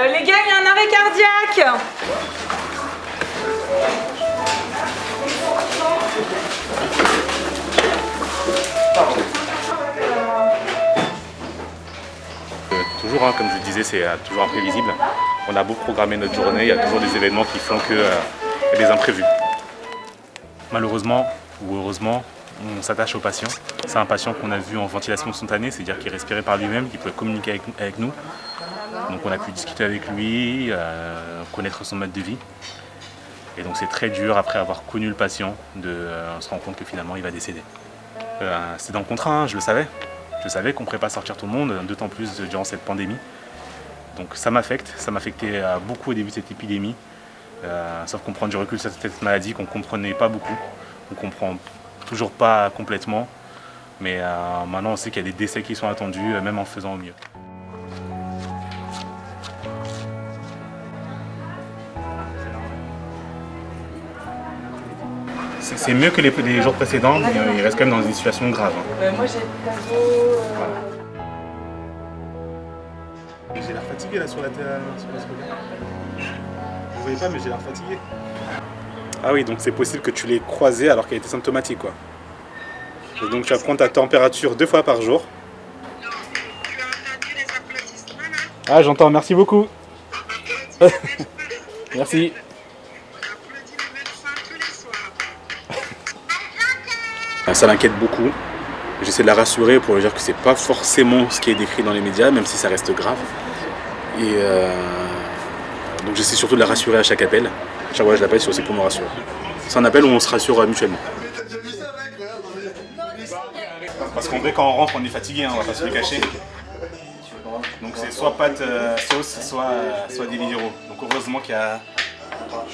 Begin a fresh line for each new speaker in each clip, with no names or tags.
Les gars, il y a un arrêt cardiaque.
Toujours, hein, comme je disais, c'est toujours imprévisible. On a beau programmer notre journée, il y a toujours des événements qui font qu'il y a des imprévus. Malheureusement ou heureusement, on s'attache au patient. C'est un patient qu'on a vu en ventilation spontanée, c'est-à-dire qu'il respirait par lui-même, qu'il pouvait communiquer avec nous. Donc on a pu discuter avec lui, connaître son mode de vie. Et donc c'est très dur, après avoir connu le patient, de se rendre compte que finalement il va décéder. C'est dans le contrat, hein, je le savais. Je savais qu'on ne pourrait pas sortir tout le monde, d'autant plus durant cette pandémie. Donc ça m'affecte, ça m'affectait beaucoup au début de cette épidémie. Sauf qu'on prend du recul sur cette maladie qu'on ne comprenait pas beaucoup. On ne comprend toujours pas complètement. Mais maintenant on sait qu'il y a des décès qui sont attendus, même en faisant au mieux. C'est mieux que les jours précédents, mais il reste quand même dans une situation grave.
Moi j'ai le cadeau.
J'ai l'air fatigué là sur la télé. Vous voyez pas, mais j'ai l'air fatigué. Ah oui, donc c'est possible que tu l'aies croisé alors qu'elle était symptomatique, quoi. Et donc tu vas prendre ta température 2 fois par jour. Ah, j'entends, merci beaucoup. Merci. Ça l'inquiète beaucoup. J'essaie de la rassurer pour lui dire que c'est pas forcément ce qui est décrit dans les médias, même si ça reste grave. Et donc j'essaie surtout de la rassurer à chaque appel. Chaque fois que je l'appelle, c'est aussi pour me rassurer. C'est un appel où on se rassure mutuellement. Parce qu'en vrai, quand on rentre, on est fatigué, hein, on va pas se le cacher. Donc c'est soit pâte sauce, soit des libéraux. Donc heureusement qu'il y a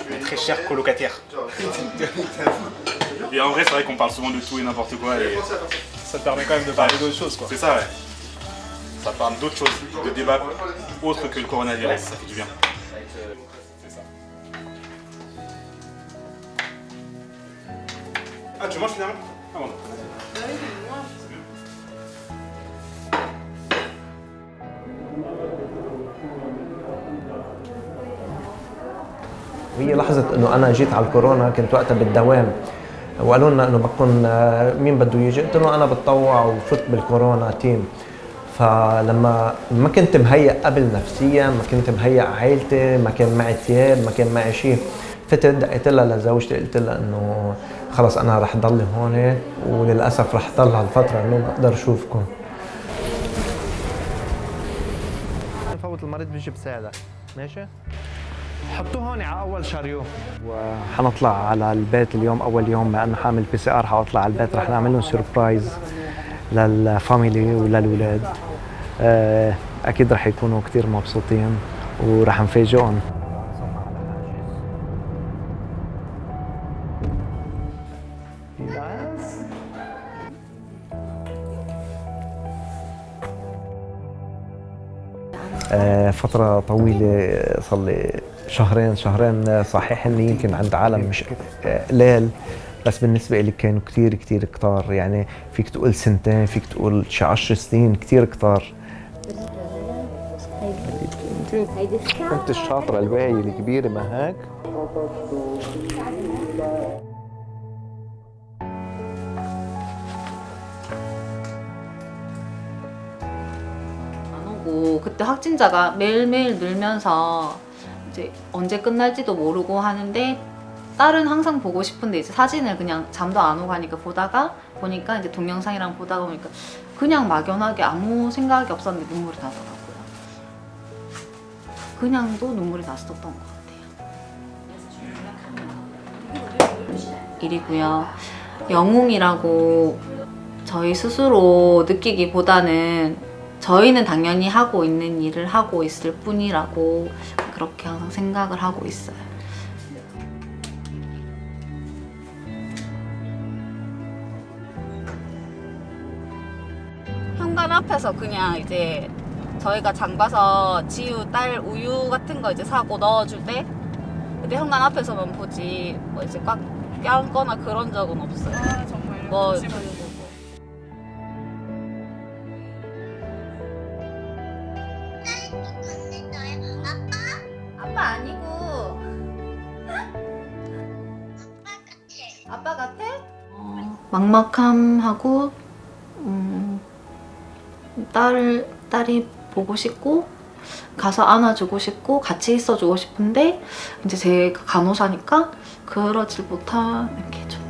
des très chers colocataires. Et en vrai, c'est vrai qu'on parle souvent de tout et n'importe quoi. Et
ça te permet quand même de parler d'autres choses, quoi.
C'est ça, ouais. Ça parle d'autres choses, de débats autres que le coronavirus, ça fait du bien. C'est ça. Ah, tu manges finalement? Ah bon.
وهي لحظة انه انا جيت على الكورونا كنت وقتها بالدوام وقالوا لنا انه بكون مين بده يجي قلت لهم انا بتطوع وفت بالكورونا تيم فلما ما كنت مهيأ قبل نفسيا ما كنت مهيأ عائلتي ما كان معي ثياب ما كان معي شيء فتت دقيت لها لزوجتي قلت لها انه خلص انا رح ضل هون وللاسف رح ضل هالفترة انه ما بقدر اشوفكم نفوت المريض بيجي بساعدك ماشي حطوه هون على اول شاريو وحنطلع على البيت اليوم اول يوم لانه حامل PCR حاطلع على البيت رح نعمل لهم سربرايز للفاميلي وللولاد اكيد رح يكونوا كثير مبسوطين ورح نفاجئهم فترة طويلة صار لي شهرين صحيح اني يمكن عند عالم مش قليل بس بالنسبة لي كانوا كتير كتار يعني فيك تقول سنتين فيك تقول شي 10 سنين كتير كتار كنت الشاطرة الواعية الكبيرة ما هيك
그때 확진자가 매일매일 늘면서 이제 언제 끝날지도 모르고 하는데 딸은 항상 보고 싶은데 이제 사진을 그냥 잠도 안 오고 하니까 보니까 이제 동영상이랑 보다가 보니까 그냥 막연하게 아무 생각이 없었는데 눈물이 나더라고요. 그냥도 눈물이 났었던 것 같아요. 일이고요. 영웅이라고 저희 스스로 느끼기보다는 저희는 당연히 하고 있는 일을 하고 있을 뿐이라고 그렇게 항상 생각을 하고 있어요. 현관 앞에서 그냥 이제 저희가 장 봐서 지우 딸 우유 같은 거 이제 사고 넣어줄 때 그때 현관 앞에서만 보지 뭐 이제 꽉 껴안거나 그런 적은 없어요.
아, 정말요?
뭐
아빠
막막함하고 딸이 보고 싶고 가서 안아주고 싶고 같이 있어주고 싶은데 이제 제가 간호사니까 그러질 못하는 게 좀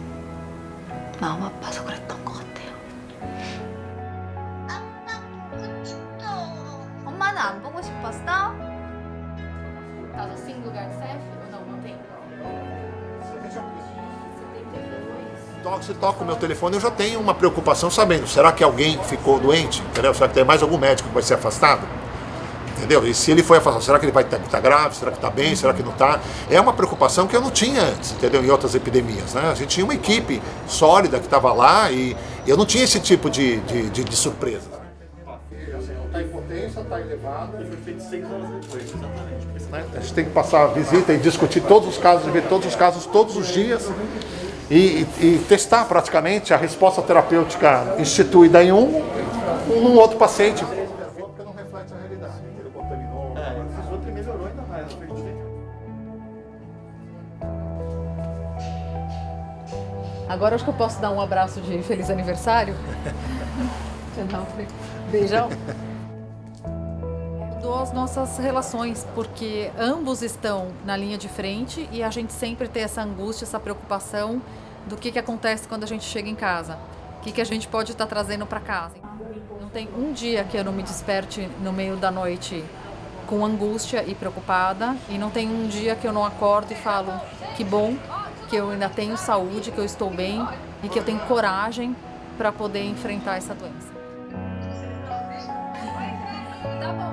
마음 아파서 그랬던 것 같아요. 엄마는 안 보고 싶었어?
Caso assim, lugar de CEF ou não tem?
Então, se toca o meu telefone, eu já tenho uma preocupação sabendo, será que alguém ficou doente? Entendeu? Será que tem mais algum médico que vai ser afastado? Entendeu? E se ele foi afastado, será que ele vai estar grave? Será que está bem? Será que não está? É uma preocupação que eu não tinha antes, entendeu? Em outras epidemias, né? A gente tinha uma equipe sólida que estava lá e eu não tinha esse tipo de surpresa. Está em potência, está elevado. E foi feito 6 horas depois, exatamente. A gente tem que passar a visita e discutir todos os casos, ver todos os casos todos os dias e testar praticamente a resposta terapêutica instituída em num outro paciente. Porque não reflete a realidade. Ele contaminou. Esses outros melhorou ainda mais, acredito.
Agora acho que eu posso dar um abraço de feliz aniversário. Beijão. Mudou as nossas relações, porque ambos estão na linha de frente e a gente sempre tem essa angústia, essa preocupação do que acontece quando a gente chega em casa. O que a gente pode estar trazendo para casa. Não tem um dia que eu não me desperte no meio da noite com angústia e preocupada, e não tem um dia que eu não acordo e falo que bom que eu ainda tenho saúde, que eu estou bem e que eu tenho coragem para poder enfrentar essa doença. Tá bom.